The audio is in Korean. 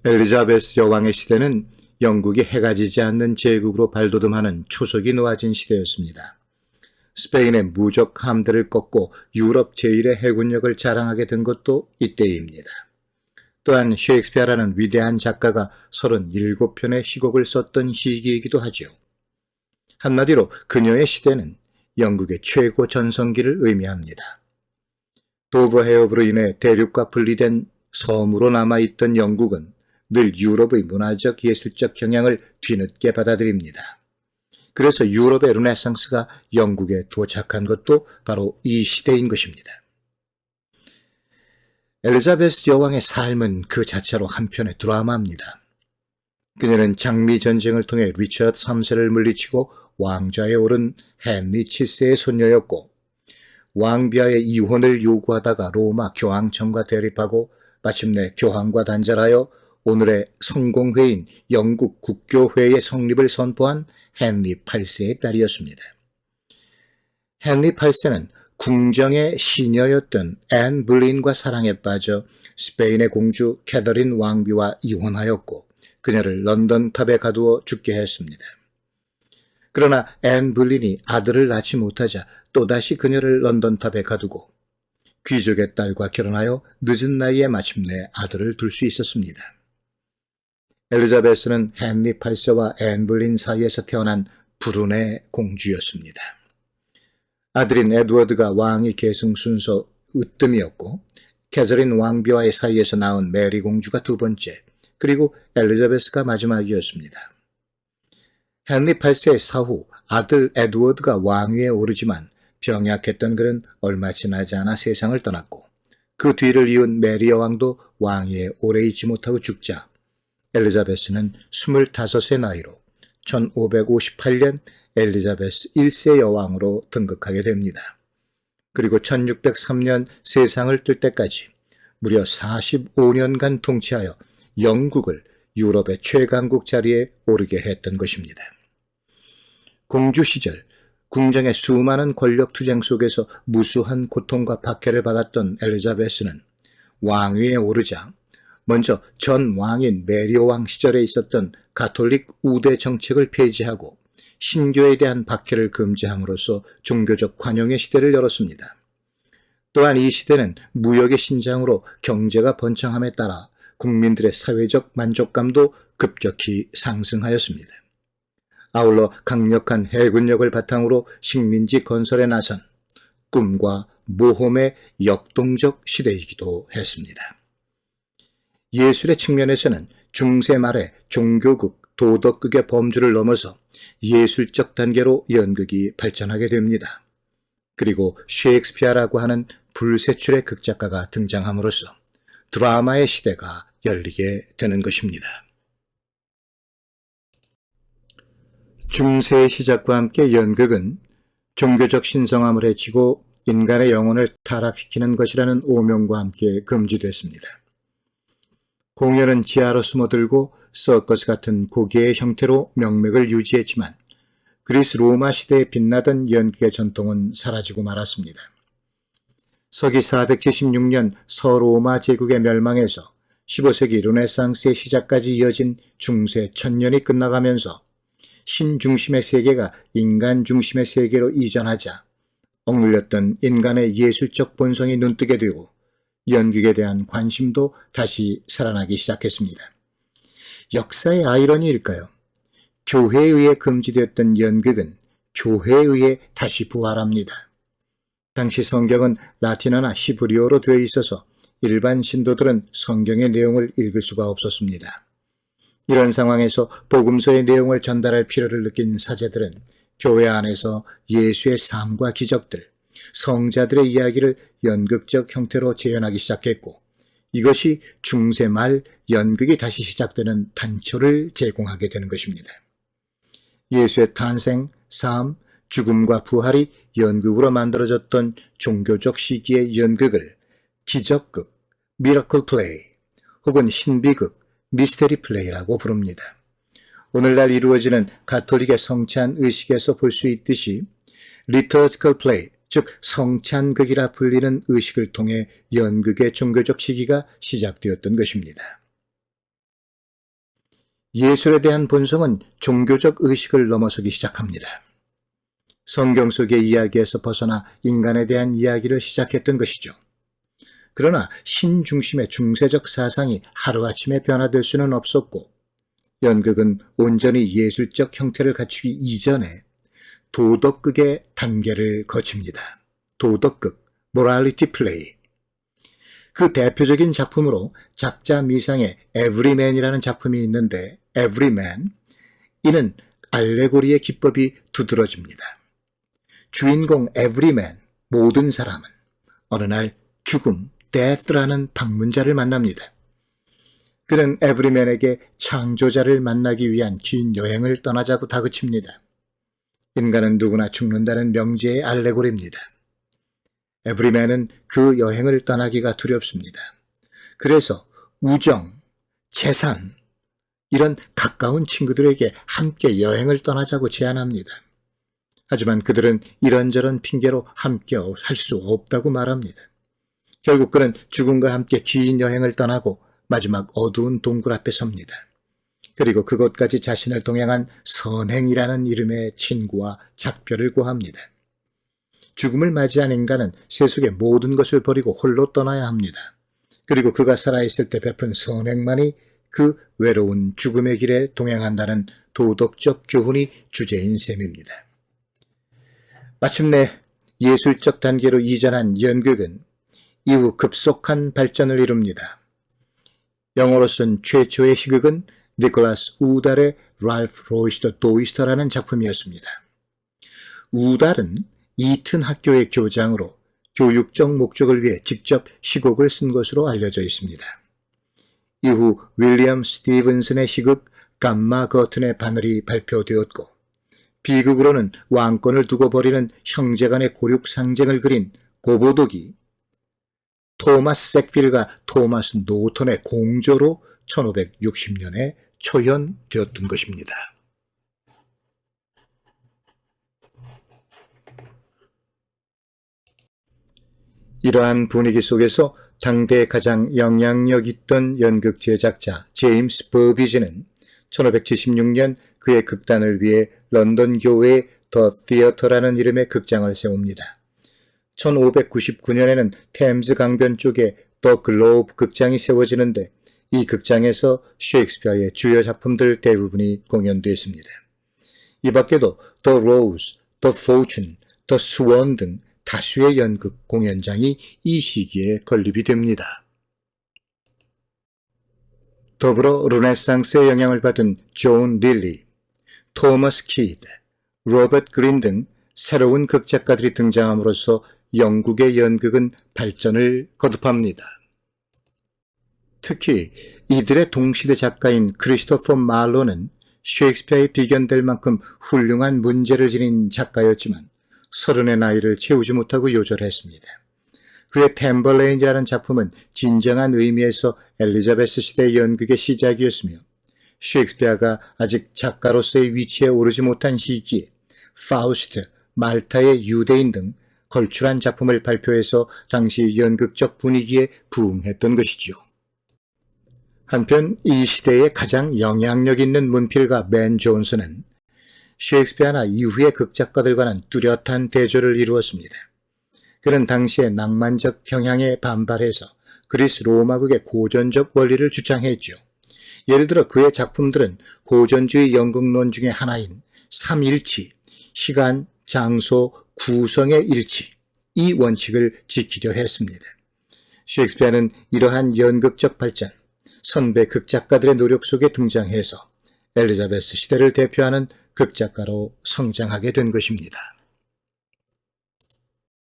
엘리자베스 여왕의 시대는 영국이 해가 지지 않는 제국으로 발돋움하는 초석이 놓아진 시대였습니다. 스페인의 무적 함대를 꺾고 유럽 제1의 해군력을 자랑하게 된 것도 이때입니다. 또한 셰익스피어라는 위대한 작가가 37편의 희곡을 썼던 시기이기도 하죠. 한마디로 그녀의 시대는 영국의 최고 전성기를 의미합니다. 도브 해협으로 인해 대륙과 분리된 섬으로 남아있던 영국은 늘 유럽의 문화적 예술적 경향을 뒤늦게 받아들입니다. 그래서 유럽의 르네상스가 영국에 도착한 것도 바로 이 시대인 것입니다. 엘리자베스 여왕의 삶은 그 자체로 한편의 드라마입니다. 그녀는 장미 전쟁을 통해 리처드 3세를 물리치고 왕좌에 오른 헨리 7세의 손녀였고, 왕비와의 이혼을 요구하다가 로마 교황청과 대립하고 마침내 교황과 단절하여 오늘의 성공회인 영국 국교회의 성립을 선포한 헨리 8세의 딸이었습니다. 헨리 8세는 궁정의 시녀였던 앤 블린과 사랑에 빠져 스페인의 공주 캐더린 왕비와 이혼하였고 그녀를 런던탑에 가두어 죽게 했습니다. 그러나 앤 블린이 아들을 낳지 못하자 또다시 그녀를 런던탑에 가두고 귀족의 딸과 결혼하여 늦은 나이에 마침내 아들을 둘 수 있었습니다. 엘리자베스는 헨리 8세와 앤 블린 사이에서 태어난 불운의 공주였습니다. 아들인 에드워드가 왕위 계승 순서 으뜸이었고 캐서린 왕비와의 사이에서 낳은 메리 공주가 두 번째, 그리고 엘리자베스가 마지막이었습니다. 헨리 8세의 사후 아들 에드워드가 왕위에 오르지만 병약했던 그는 얼마 지나지 않아 세상을 떠났고 그 뒤를 이은 메리 여왕도 왕위에 오래 있지 못하고 죽자 엘리자베스는 25세 나이로 1558년 엘리자베스 1세 여왕으로 등극하게 됩니다. 그리고 1603년 세상을 뜰 때까지 무려 45년간 통치하여 영국을 유럽의 최강국 자리에 오르게 했던 것입니다. 공주 시절 궁정의 수많은 권력 투쟁 속에서 무수한 고통과 박해를 받았던 엘리자베스는 왕위에 오르자 먼저 전 왕인 메리 왕 시절에 있었던 가톨릭 우대 정책을 폐지하고 신교에 대한 박해를 금지함으로써 종교적 관용의 시대를 열었습니다. 또한 이 시대는 무역의 신장으로 경제가 번창함에 따라 국민들의 사회적 만족감도 급격히 상승하였습니다. 아울러 강력한 해군력을 바탕으로 식민지 건설에 나선 꿈과 모험의 역동적 시대이기도 했습니다. 예술의 측면에서는 중세 말에 종교극, 도덕극의 범주를 넘어서 예술적 단계로 연극이 발전하게 됩니다. 그리고 셰익스피어라고 하는 불세출의 극작가가 등장함으로써 드라마의 시대가 열리게 되는 것입니다. 중세의 시작과 함께 연극은 종교적 신성함을 해치고 인간의 영혼을 타락시키는 것이라는 오명과 함께 금지됐습니다. 공연은 지하로 숨어들고 서커스 같은 고기의 형태로 명맥을 유지했지만 그리스 로마 시대에 빛나던 연극의 전통은 사라지고 말았습니다. 서기 476년 서로마 제국의 멸망에서 15세기 르네상스의 시작까지 이어진 중세 1000년이 끝나가면서 신중심의 세계가 인간 중심의 세계로 이전하자 억눌렸던 인간의 예술적 본성이 눈뜨게 되고 연극에 대한 관심도 다시 살아나기 시작했습니다. 역사의 아이러니일까요? 교회에 의해 금지되었던 연극은 교회에 의해 다시 부활합니다. 당시 성경은 라틴어나 히브리어로 되어 있어서 일반 신도들은 성경의 내용을 읽을 수가 없었습니다. 이런 상황에서 복음서의 내용을 전달할 필요를 느낀 사제들은 교회 안에서 예수의 삶과 기적들, 성자들의 이야기를 연극적 형태로 재현하기 시작했고 이것이 중세 말 연극이 다시 시작되는 단초를 제공하게 되는 것입니다. 예수의 탄생, 삶, 죽음과 부활이 연극으로 만들어졌던 종교적 시기의 연극을 기적극, 미러클 플레이 혹은 신비극, 미스테리 플레이라고 부릅니다. 오늘날 이루어지는 가톨릭의 성찬 의식에서 볼 수 있듯이 리터지컬 플레이, 즉 성찬극이라 불리는 의식을 통해 연극의 종교적 시기가 시작되었던 것입니다. 예술에 대한 본성은 종교적 의식을 넘어서기 시작합니다. 성경 속의 이야기에서 벗어나 인간에 대한 이야기를 시작했던 것이죠. 그러나 신 중심의 중세적 사상이 하루아침에 변화될 수는 없었고, 연극은 온전히 예술적 형태를 갖추기 이전에 도덕극의 단계를 거칩니다. 도덕극, 모랄리티 플레이. 그 대표적인 작품으로 작자 미상의 에브리맨이라는 작품이 있는데, 에브리맨, 이는 알레고리의 기법이 두드러집니다. 주인공 에브리맨, 모든 사람은 어느 날 죽음, death라는 방문자를 만납니다. 그는 에브리맨에게 창조자를 만나기 위한 긴 여행을 떠나자고 다그칩니다. 인간은 누구나 죽는다는 명제의 알레고리입니다. 에브리맨은 그 여행을 떠나기가 두렵습니다. 그래서 우정, 재산, 이런 가까운 친구들에게 함께 여행을 떠나자고 제안합니다. 하지만 그들은 이런저런 핑계로 함께 할 수 없다고 말합니다. 결국 그는 죽음과 함께 긴 여행을 떠나고 마지막 어두운 동굴 앞에 섭니다. 그리고 그곳까지 자신을 동행한 선행이라는 이름의 친구와 작별을 구합니다. 죽음을 맞이한 인간은 세속의 모든 것을 버리고 홀로 떠나야 합니다. 그리고 그가 살아있을 때 베푼 선행만이 그 외로운 죽음의 길에 동행한다는 도덕적 교훈이 주제인 셈입니다. 마침내 예술적 단계로 이전한 연극은 이후 급속한 발전을 이룹니다. 영어로 쓴 최초의 희극은 니콜라스 우달의 랄프 로이스터 도이스터라는 작품이었습니다. 우달은 이튼 학교의 교장으로 교육적 목적을 위해 직접 희곡을 쓴 것으로 알려져 있습니다. 이후 윌리엄 스티븐슨의 희극 감마 거튼의 바늘이 발표되었고, 비극으로는 왕권을 두고 벌이는 형제간의 고륙 상쟁을 그린 고보독이 토마스 색필과 토마스 노턴의 공조로 1560년에 초연되었던 것입니다. 이러한 분위기 속에서 당대에 가장 영향력 있던 연극 제작자 제임스 버비지는 1576년 그의 극단을 위해 런던 교회의 더 티어터라는 이름의 극장을 세웁니다. 1599년에는 템즈 강변 쪽에 더 글로브 극장이 세워지는데, 이 극장에서 셰익스피어의 주요 작품들 대부분이 공연됐습니다. 이 밖에도 더 로즈, 더 포춘, 더 스원 등 다수의 연극 공연장이 이 시기에 건립이 됩니다. 더불어 르네상스의 영향을 받은 존 릴리, 토머스 키드, 로버트 그린 등 새로운 극작가들이 등장함으로써 영국의 연극은 발전을 거듭합니다. 특히 이들의 동시대 작가인 크리스토퍼 말로는 셰익스피어에 비견될 만큼 훌륭한 문제를 지닌 작가였지만 30의 나이를 채우지 못하고 요절했습니다. 그의 템벌레인이라는 작품은 진정한 의미에서 엘리자베스 시대 연극의 시작이었으며, 셰익스피어가 아직 작가로서의 위치에 오르지 못한 시기에 파우스트, 말타의 유대인 등 걸출한 작품을 발표해서 당시 연극적 분위기에 부응했던 것이지요. 한편 이 시대의 가장 영향력 있는 문필가 맨 존슨은 셰익스피어나 이후의 극작가들과는 뚜렷한 대조를 이루었습니다. 그는 당시의 낭만적 경향에 반발해서 그리스 로마극의 고전적 원리를 주창했죠. 예를 들어 그의 작품들은 고전주의 연극론 중의 하나인 삼일치, 시간, 장소, 구성의 일치, 이 원칙을 지키려 했습니다. 셰익스피어는 이러한 연극적 발전, 선배 극작가들의 노력 속에 등장해서 엘리자베스 시대를 대표하는 극작가로 성장하게 된 것입니다.